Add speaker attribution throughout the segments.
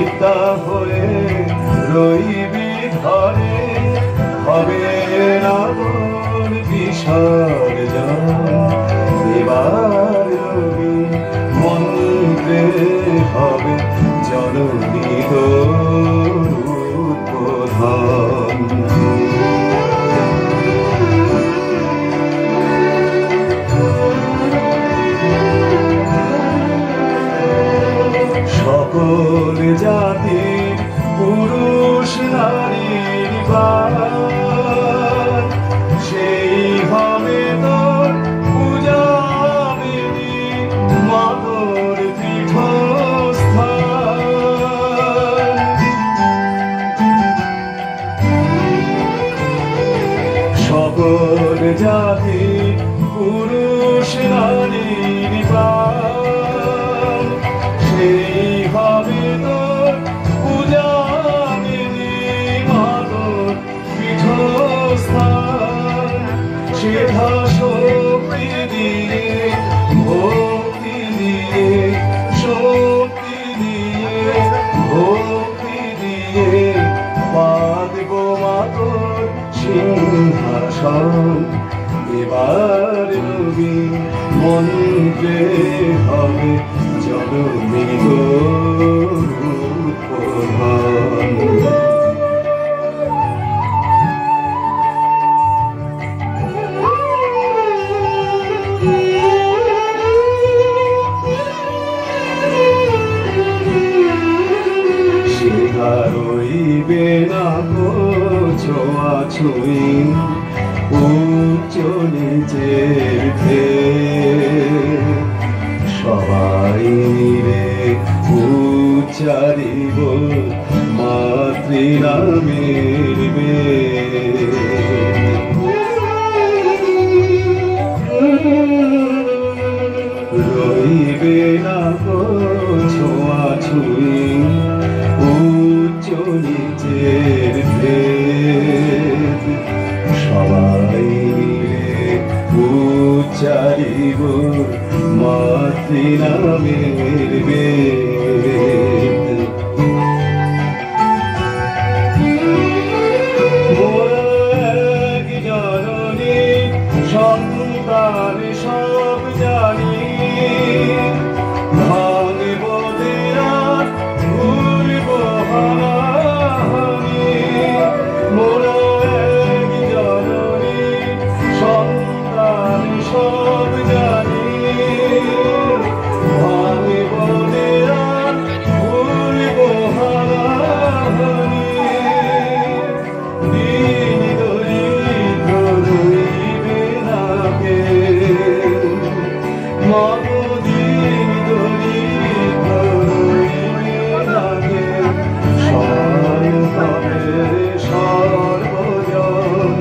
Speaker 1: বিদ্যা হয়ে রইবি ঘরে, হবে না তোর বিসর্জন। এবার রবি মন্ত্রে হবে জননী তোর উদ্বোধন। সকল জাতির পুরুষ নারীর বাস, সেই হবে তোর পূজাবিধি, মা তোর পীঠস্থান। সকল জাতির পুরুষ নারীর বাস, সেই হবে তোর পূজাবিধি, মা তোর পীঠস্থান। সেথা শক্তি দিয়ে, ভক্তি দিয়ে, শক্তি দিয়ে, ভক্তি দিয়ে পাতব মা তোর সিংহাসন। এবার রবি মন্ত্রে হবে জননী তোর উদ্বোধন। সেথা রইবে না গো ছোঁয়াছুঁই, উচ্চ নিচের ভেদ। সবাই মিলে উচ্চারিব মাতৃনামের বেদ। রইবে না গো ছোঁয়াছুঁই, উচ্চ নিচের ভেদ। সবাই মিলে উচ্চারিব মাতৃনামের বেদ। মোরা এক জননী সন্তান সব জানি, ভাঙব দেয়াল ভুলব হারাহারি। মোরা এক জননী সন্তান সব জানি, ভাঙব দেয়াল ভুলব হারাহারি। দিন দরিদ্র রইবে না কেউ, মা গো দিন দরিদ্র রইবে না কেউ। সহায় হবে সর্বজন,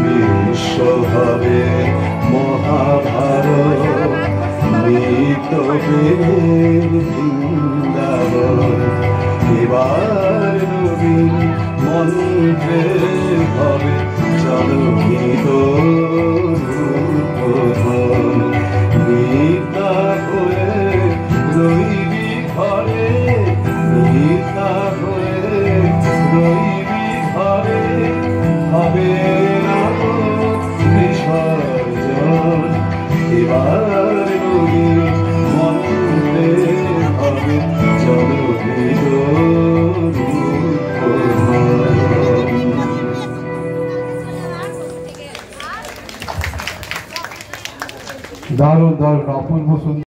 Speaker 1: বিশ্ব হবে মহাভারত, নিত্যবের বৃন্দাবন। এবার রবি মন্ত্রে